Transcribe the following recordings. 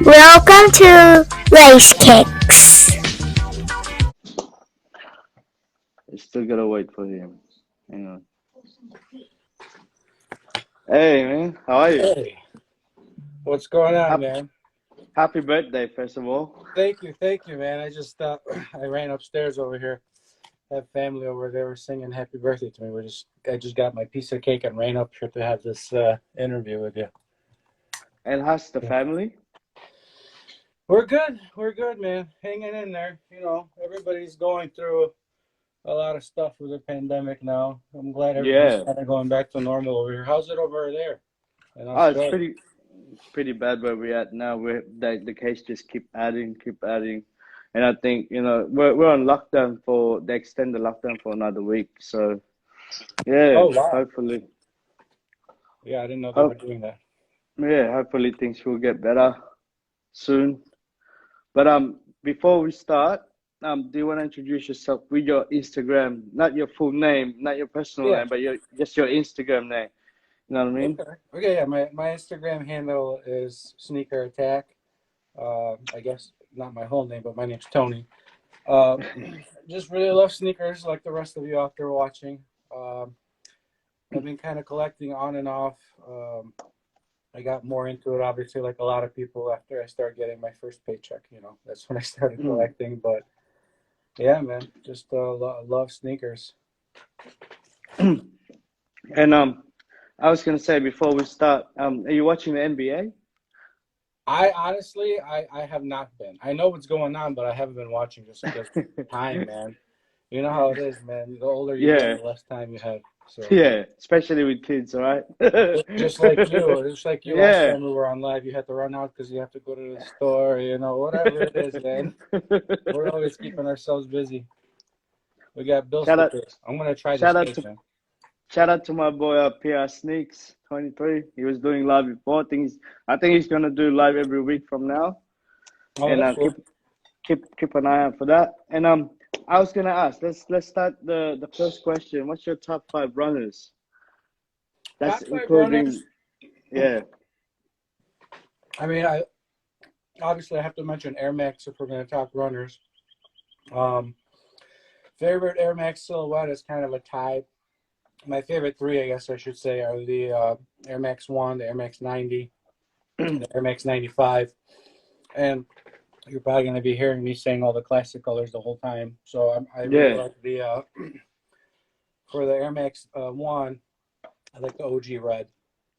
Welcome to Lacekickz. I still gotta wait for him. Hang on. Hey man, how are you? Hey, what's going on, man? Happy birthday, first of all. Thank you, man. I just I ran upstairs over here. I have family over there. Were singing happy birthday to me. I just got my piece of cake and ran up here to have this interview with you. And how's the family? We're good, man. Hanging in there. You know, everybody's going through a lot of stuff with the pandemic now. I'm glad everything's kind of going back to normal over here. How's it over there in Oh, it's Australia? pretty bad where we're at now. The case just keep adding, and I think we're on lockdown for they extend the lockdown for another week. So yeah, Oh, wow. hopefully, Yeah, I didn't know they were doing that. yeah, hopefully things will get better soon. But before we start, do you want to introduce yourself with your Instagram, not your full name, not your personal name, but just your Instagram name? You know what I mean? Okay, yeah. My Instagram handle is sneakeratak. I guess not my whole name, but my name's Tony. Just really love sneakers, like the rest of you out there watching. I've been kind of collecting on and off. I got more into it, obviously, like a lot of people after I started getting my first paycheck. You know, that's when I started collecting. But yeah, man, just love sneakers. And I was gonna say before we start, are you watching the NBA? I honestly, I have not been. I know what's going on, but I haven't been watching just because time, man. You know how it is, man. The older you get, the less time you have. So yeah, especially with kids, all right? just like you last time we were on live, you had to run out because you have to go to the store, you know, whatever it is, man. We're always keeping ourselves busy. We got bills to pay. I'm gonna try this cake, man. Shout out to my boy PR Sneaks 23. He was doing live before. I think he's gonna do live every week from now. Oh, and that's cool. keep an eye out for that. And I was gonna ask. Let's start the first question. What's your top 5 runners? That's top 5 including runners? Yeah. I mean, obviously I have to mention Air Max if we're gonna talk runners. Favorite Air Max silhouette is kind of a tie. My favorite 3, I guess I should say, are the Air Max 1, the Air Max 90, the Air Max 95. And you're probably going to be hearing me saying all the classic colors the whole time. So I really like the, for the Air Max 1, I like the OG red.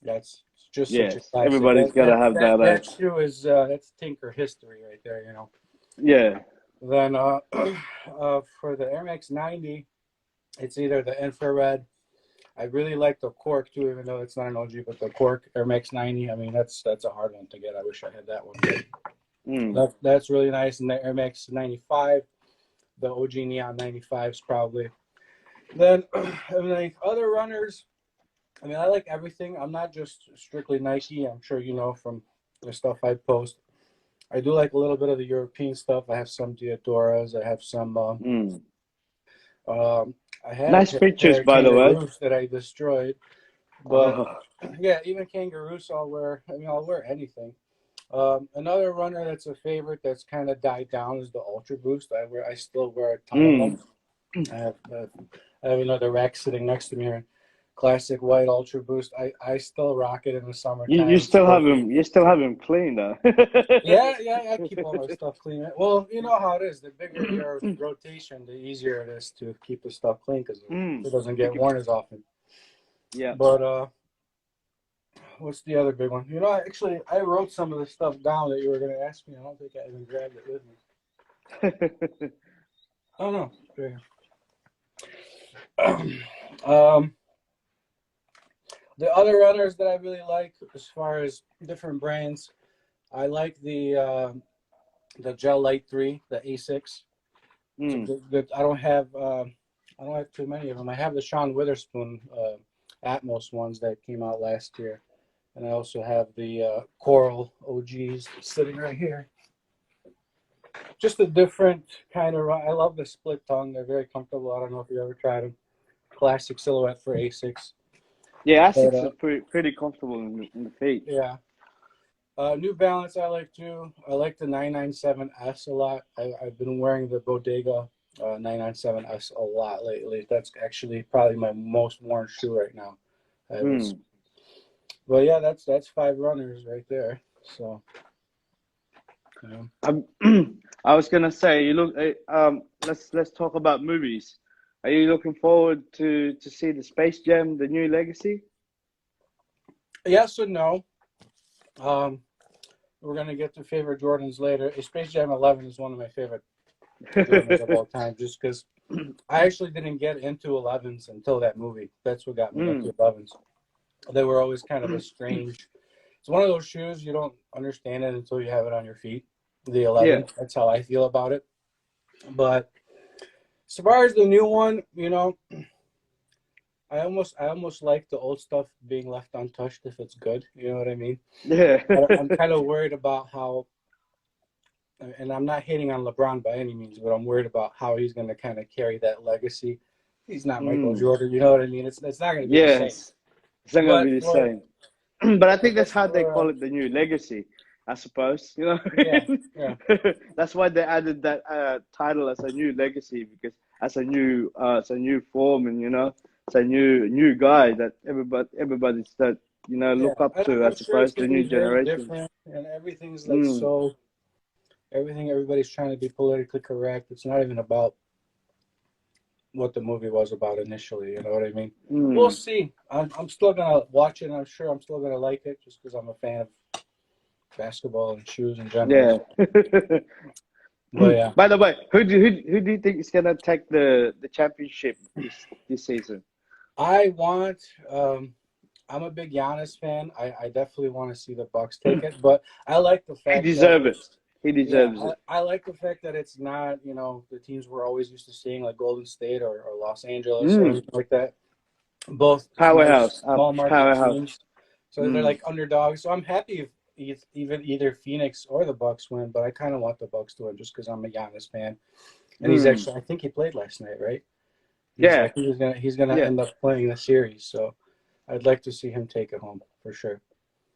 That's just such a classic. Everybody's got to have that. That shoe is, that's Tinker history right there, you know. Yeah. Then for the Air Max 90, it's either the infrared. I really like the cork too, even though it's not an OG, but the cork Air Max 90. I mean, that's a hard one to get. I wish I had that one. That's really nice. And the Air Max 95, the OG Neon 95s probably. Then, I mean, other runners, I mean, I like everything. I'm not just strictly Nike. I'm sure you know from the stuff I post. I do like a little bit of the European stuff. I have some Diodoras. I have some I had nice pictures, by the way. That I destroyed, but yeah, even kangaroos I'll wear. I mean, I'll wear anything. Another runner that's a favorite that's kind of died down is the Ultra Boost. I still wear a ton of them. I have another rack sitting next to me here. Classic white Ultra Boost. I still rock it in the summertime. You still have him. You still have him clean though. Yeah. I keep all my stuff clean. Well, you know how it is. The bigger your rotation, the easier it is to keep the stuff clean because it doesn't get worn as often. Yeah. But what's the other big one? You know, I wrote some of the stuff down that you were going to ask me. I don't think I even grabbed it with me. Oh no. The other runners that I really like, as far as different brands, I like the Gel Light 3, the A6. I don't have too many of them. I have the Sean Witherspoon Atmos ones that came out last year, and I also have the Coral OGs sitting right here. Just a different kind of run. I love the split tongue. They're very comfortable. I don't know if you ever tried them. Classic silhouette for A6. Yeah, Asics are pretty comfortable in the feet. Yeah. New Balance I like too. I like the 997S a lot. I've been wearing the Bodega 997S a lot lately. That's actually probably my most worn shoe right now. But yeah, that's 5 runners right there. So yeah. I was gonna say, you look. Let's talk about movies. Are you looking forward to see the Space Jam, the new Legacy? Yes and no. We're gonna get to favorite Jordans later. Space Jam 11 is one of my favorite Jordans of all time, just because I actually didn't get into 11s until that movie. That's what got me into 11s. They were always kind of a strange. It's one of those shoes you don't understand it until you have it on your feet. The 11. Yeah. That's how I feel about it. But as far as the new one, you know, I almost like the old stuff being left untouched if it's good. You know what I mean? Yeah. I'm kind of worried about how, and I'm not hating on LeBron by any means, but I'm worried about how he's going to kind of carry that legacy. He's not Michael Jordan. You know what I mean? It's not going to be the same. It's not going to be the same. But I think that's how they call it, the new legacy, I suppose. You know? Yeah. That's why they added that title as a new legacy, because as a new form, and you know, it's a new guy that everybody's that, you know, look up to, I suppose, the new generation. And everything's like everybody's trying to be politically correct. It's not even about what the movie was about initially. You know what I mean? We'll see. I'm still gonna watch it. And I'm sure I'm still gonna like it just because I'm a fan of basketball and shoes in general. Yeah. But yeah. By the way, who do you think is gonna take the championship this season? I want. I'm a big Giannis fan. I definitely want to see the Bucks take it, but I like the fact He deserves it. I like the fact that it's not, you know, the teams we're always used to seeing, like Golden State or Los Angeles or anything like that. Both powerhouse, small market teams, so they're like underdogs. So I'm happy if either Phoenix or the Bucks win, but I kind of want the Bucks to win just because I'm a Giannis fan, and he's actually, I think he played last night, right? He's gonna end up playing the series, so I'd like to see him take it home for sure.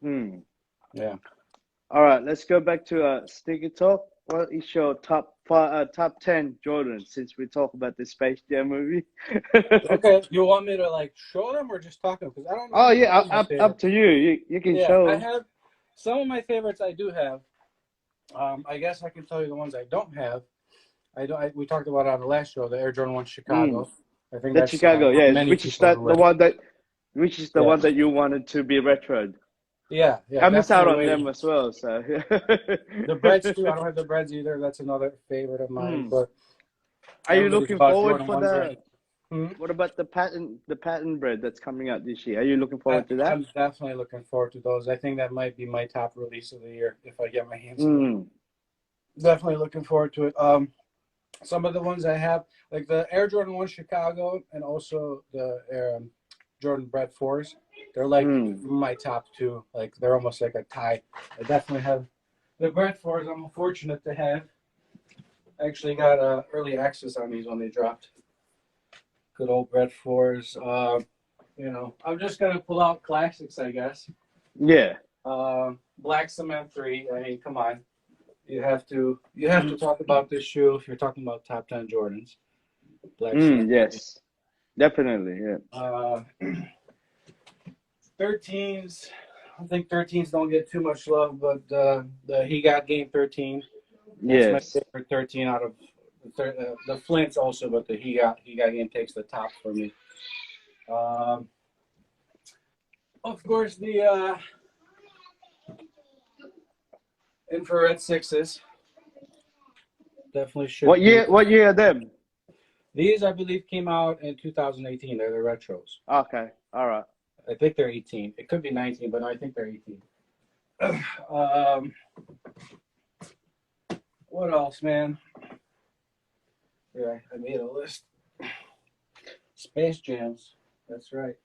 Yeah. All right, let's go back to Sneaker Talk. What is your top 10 Jordan, since we talk about the Space Jam movie? Okay, you want me to like show them or just talk them? Because I don't know. Oh yeah, up to you. You can show. I have some of my favorites. I do have. I guess I can tell you the ones I don't have. We talked about it on the last show, the Air Jordan 1 Chicago. I think that's Chicago, which is the one that you wanted to be retroed. Yeah. I miss out on them as well. So the breads too. I don't have the breads either. That's another favorite of mine. But are you looking forward for the? Right. What about the patent bread that's coming out this year? Are you looking forward to that? I'm definitely looking forward to those. I think that might be my top release of the year if I get my hands on it. Definitely looking forward to it. Some of the ones I have, like the Air Jordan 1 Chicago and also the Jordan Bread 4s. They're like my top two. Like they're almost like a tie. I definitely have the Bread 4s. I'm fortunate to have. I actually got early access on these when they dropped. Good old Bread 4s. You know, I'm just gonna pull out classics, I guess. Yeah. Black Cement 3. I mean, come on. You have to talk about this shoe if you're talking about top 10 Jordans. Black Cement 3. Yes. Definitely, yeah. 13s. I think 13s don't get too much love, but the He Got Game 13. That's my favorite 13 out of the Flints also, but the He Got Game takes the top for me. Of course, the Infrared 6s. Definitely should. What year are them? These, I believe, came out in 2018. They're the retros. Okay, all right. I think they're 18. It could be 19, but no, I think they're 18. What else, man? Yeah, I made a list. Space Jams. That's right.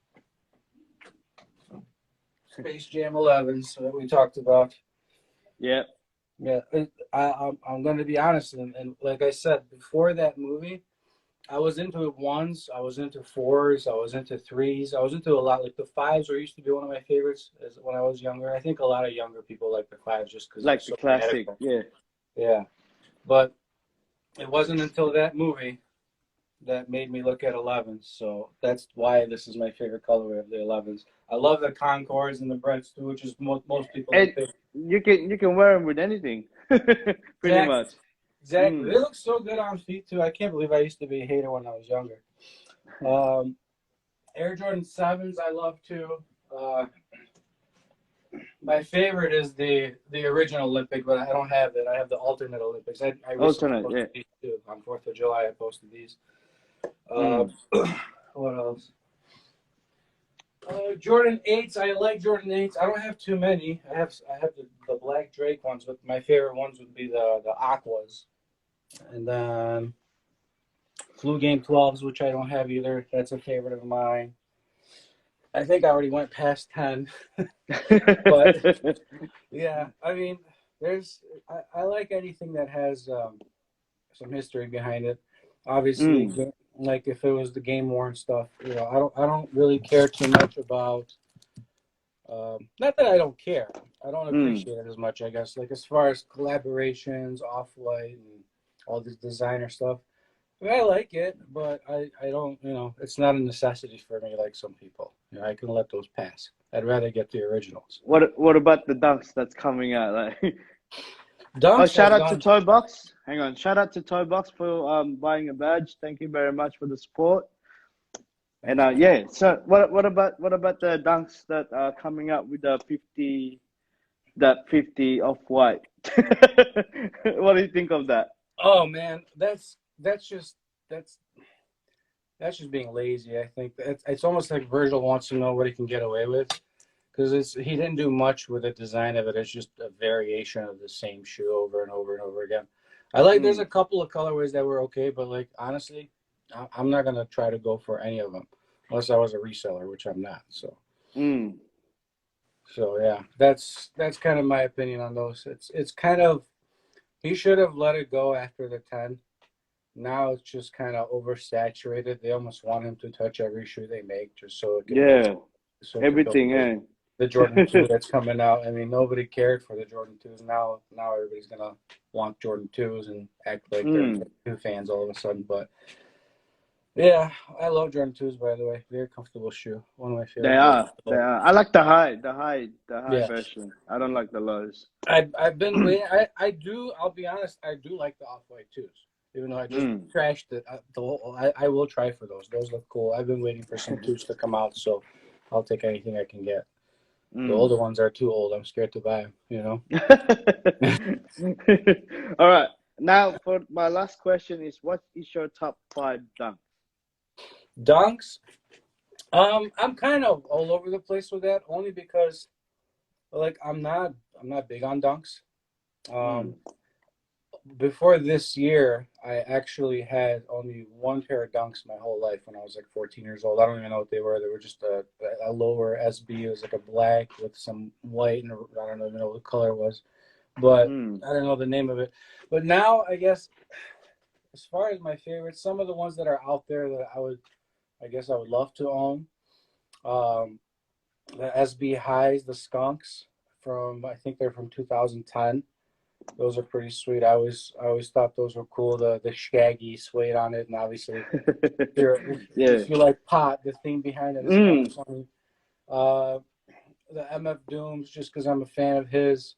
Space Jam 11s that we talked about. Yeah. Yeah. I'm going to be honest, and like I said, before that movie, I was into ones, I was into fours, I was into threes, I was into a lot. Like the fives were used to be one of my favorites when I was younger. I think a lot of younger people like the fives just because they're Like the so classic, radical. yeah. Yeah, but it wasn't until that movie that made me look at 11s. So that's why this is my favorite colorway of the 11s. I love the Concords and the Brents too, which is most people And don't pick. you can wear them with anything, pretty Exactly. much. Exactly. They look so good on feet too. I can't believe I used to be a hater when I was younger. Air Jordan 7s I love too. My favorite is the original Olympic, but I don't have it. I have the alternate Olympics. I recently Alternate, yeah. posted these too. On 4th of July, I posted these. Mm. What else? Jordan 8s. I like Jordan 8s. I don't have too many. I have the black Drake ones, but my favorite ones would be the Aquas. And then Flu Game 12s, which I don't have either. That's a favorite of mine. I think I already went past 10. But yeah, I mean, I like anything that has some history behind it. Obviously, like if it was the game worn stuff, I don't really care too much about. Not that I don't care. I don't appreciate it as much, I guess. Like as far as collaborations, Off-White, and all this designer stuff. I mean, I like it, but I don't, it's not a necessity for me like some people. I can let those pass. I'd rather get the originals. What about the dunks that's coming out? Like, Dunks shout has out to gone. Toy Box. Hang on, shout out to Toy Box for buying a badge. Thank you very much for the support. And yeah, so what about the dunks that are coming up with the 50 Off-White? What do you think of that? Oh man, that's just that's being lazy. I think it's almost like Virgil wants to know what he can get away with because he didn't do much with the design of it. It's just a variation of the same shoe over and over and over again. There's a couple of colorways that were okay, but like honestly, I'm not gonna try to go for any of them unless I was a reseller, which I'm not. So yeah, that's kind of my opinion on those. It's kind of he should have let it go after the 10. Now it's just kind of oversaturated. They almost want him to touch every shoe they make just so it can Yeah, build everything, the Jordan 2 that's coming out. I mean, nobody cared for the Jordan 2s. Now everybody's going to want Jordan 2s and act like they're 2 fans all of a sudden. But yeah, I love Jordan 2s, by the way. Very comfortable shoe. One of my favorite. They are. I like the high Yeah. version. I don't like the lows. I've been waiting. I'll be honest, I do like the Off-White 2s. Even though I just trashed it, I will try for those. Those look cool. I've been waiting for some 2s to come out, so I'll take anything I can get. The older ones are too old. I'm scared to buy them, All right. Now, for my last question is, what is your top 5 dunk? Dunks? I'm kind of all over the place with that, only because, like, I'm not big on dunks. Before this year, I actually had only one pair of dunks my whole life when I was like 14 years old. I don't even know what they were. They were just a lower SB. It was like a black with some white, and I don't even know what the color was, but I don't know the name of it. But now, I guess, as far as my favorites, some of the ones that are out there that I would love to own, the SB Highs, the Skunks I think they're from 2010. Those are pretty sweet. I always thought those were cool. The shaggy suede on it, and obviously, if you like pot, the theme behind it is kind of funny. The MF Dooms, just because I'm a fan of his.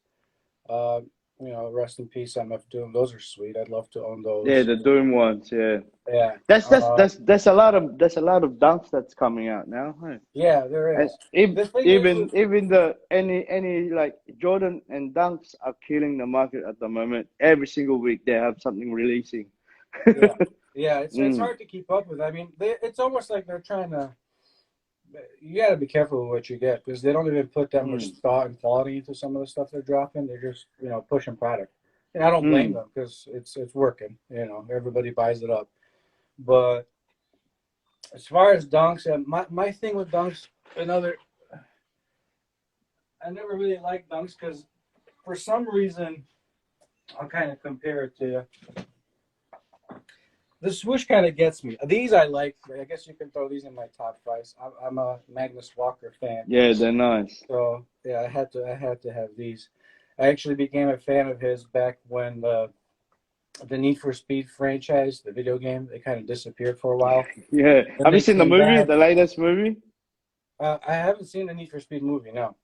Rest in peace, MF Doom. Those are sweet. I'd love to own those. Yeah, the Doom ones. Yeah. Yeah. There's a lot of dunks that's coming out now. Huh? Yeah, there is. Even any like Jordan and dunks are killing the market at the moment. Every single week they have something releasing. Yeah. It's hard to keep up with. I mean, it's almost like they're trying to. You got to be careful with what you get because they don't even put that much thought and quality into some of the stuff they're dropping. They're just pushing product, and I don't blame them because it's working. Everybody buys it up. But as far as dunks, my thing with dunks, I never really liked dunks because for some reason, I'll kind of compare it to you. The swoosh kind of gets me. These I like. I guess you can throw these in my top five. I'm a Magnus Walker fan. Yeah, they're nice. So yeah, I had to have these. I actually became a fan of his back when the Need for Speed franchise, the video game, they kind of disappeared for a while. Yeah. Then Have you they seen the came movie, back. the latest movie? I haven't seen the Need for Speed movie, no.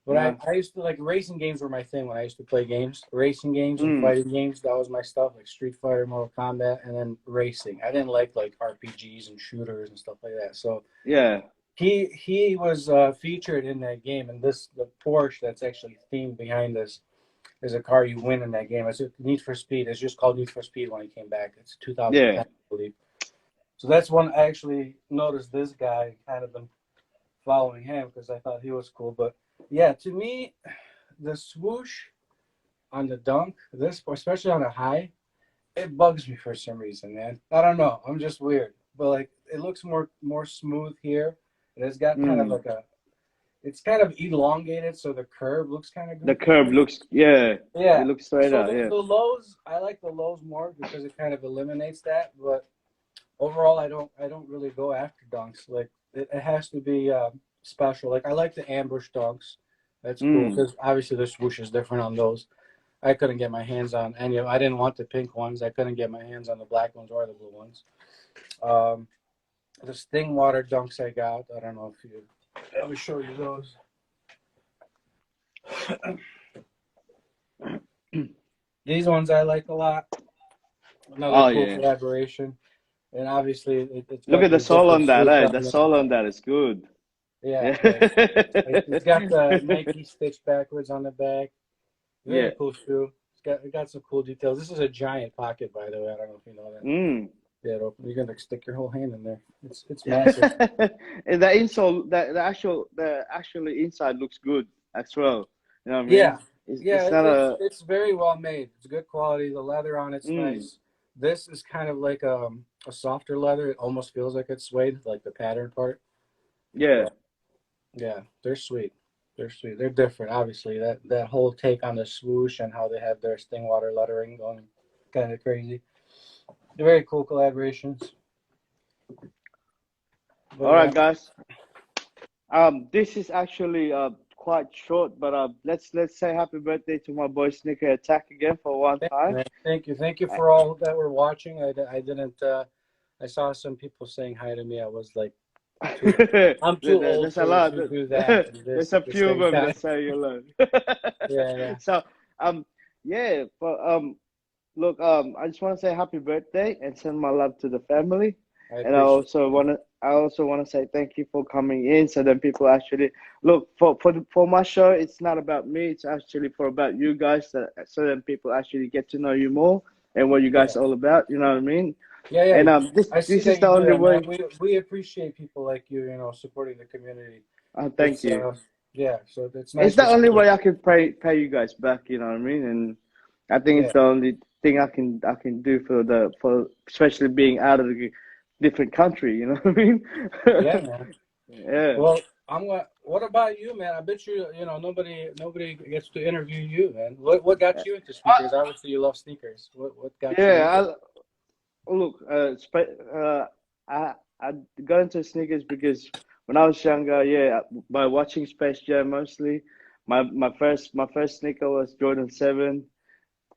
But No. I used to like racing games were my thing when I used to play games. Racing games and fighting games, that was my stuff, like Street Fighter, Mortal Kombat, and then racing. I didn't like RPGs and shooters and stuff like that. So Yeah. he was featured in that game, and the Porsche that's actually themed behind this is a car you win in that game. It's Need for Speed. It's just called Need for Speed when he came back. It's 2010, Yeah. I believe. So that's one I actually noticed this guy, kind of been following him because I thought he was cool. But yeah, to me, the swoosh on the dunk, this especially on a high, it bugs me for some reason, man. I don't know. I'm just weird. But like it looks more smooth here. And it's got kind of like it's kind of elongated, so the curve looks kind of The goofy. curve looks, yeah. Yeah. It looks straight So out, yeah. the lows, I like the lows more because it kind of eliminates that. But overall, I don't really go after dunks. Like it has to be special. Like I like the ambush dunks. That's cool because obviously the swoosh is different on those. I couldn't get my hands on any of. I didn't want the pink ones. I couldn't get my hands on the black ones or the blue ones. The Sting Water dunks I got. I don't know if you. Let me show you those. These ones I like a lot. Another cool collaboration. And obviously, it's look at the sole on that, eh? The sole on that is good. Yeah. It's got the Nike stitch backwards on the back. Very cool shoe. It got some cool details. This is a giant pocket, by the way. I don't know if you know that. Yeah, you're gonna stick your whole hand in there. It's massive. And the insole, the actually inside looks good as well. You know what I mean? Yeah. It's very well made. It's good quality. The leather on it's nice. This is kind of like a softer leather. It almost feels like it's suede, like the pattern part. Yeah. Yeah, they're sweet. They're sweet. They're different, obviously. That whole take on the swoosh and how they have their Stingwater lettering going, kind of crazy. They're very cool collaborations. But, all right, guys. This is actually quite short, but let's say happy birthday to my boy Sneakeratak again for one time. Thank you for all that were watching. I didn't. I saw some people saying hi to me. I was like, I'm too old there's a lot. to do that. There's a few of them that say you alone. Yeah. So yeah, but look, I just want to say happy birthday and send my love to the family. And I also want to say thank you for coming in, so that people actually look for my show. It's not about me. It's actually about you guys, so that people actually get to know you more and what you guys are all about. You know what I mean? Yeah. And this is the only way. We appreciate people like you, supporting the community. Thank you. Yeah, so it's nice. It's the only way I can pay you guys back. You know what I mean? And I think it's the only thing I can do for especially being out of the different country. You know what I mean? Yeah, man. Yeah. Well, what about you, man? I bet nobody gets to interview you, man. What got you into sneakers? Obviously, you love sneakers. What got you? Yeah, I got into sneakers because when I was younger, by watching Space Jam mostly. My first sneaker was Jordan 7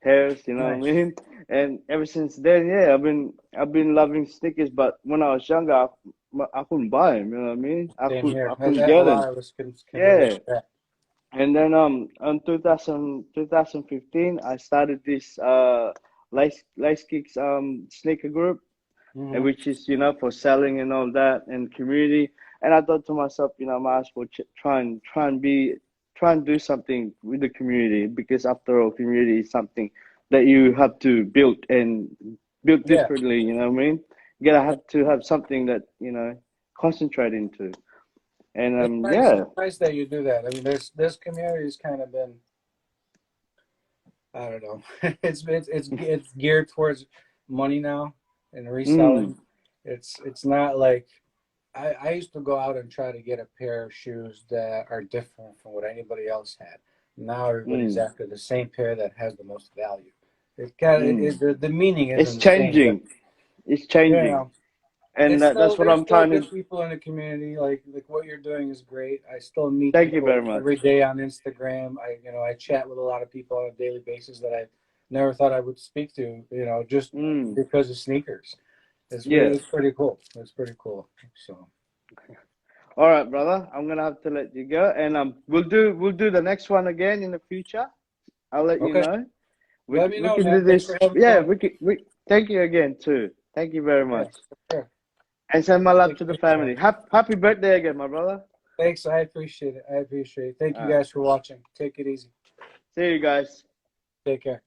pairs, you know what I mean? And ever since then, I've been loving sneakers. But when I was younger, I couldn't buy them, you know what I mean? I couldn't get them. And then in 2015, I started this Lacekickz sneaker group, and which is for selling and all that and community. And I thought to myself, I might as well try and do something with the community, because after all, community is something that you have to build differently. You know what I mean? You gotta have to have something that concentrate into. And it's nice that you do that. I mean, this community's kind of been, I don't know, it's geared towards money now and reselling. It's not like I used to go out and try to get a pair of shoes that are different from what anybody else had. Now everybody's after the same pair that has the most value. It kind of the meaning is changing. It's changing, Yeah. and It's that's still what there's I'm still trying to. good people in the community. Like what you're doing is great. I still meet Thank you very people much. every day on Instagram. I chat with a lot of people on a daily basis that I never thought I would speak to. Just because of sneakers. Yeah. It's pretty cool. It's pretty cool. So. All right, brother. I'm gonna have to let you go, and we'll do the next one again in the future. I'll let you Okay. know. Let me We know, can do man. Thanks this. for having me Yeah, on. we thank you again too. Thank you very Yeah, much. sure. And send my love Take to the care, man. family. Happy birthday again, my brother. Thanks. I appreciate it. Thank you All right. guys for watching. Take it easy. See you guys. Take care.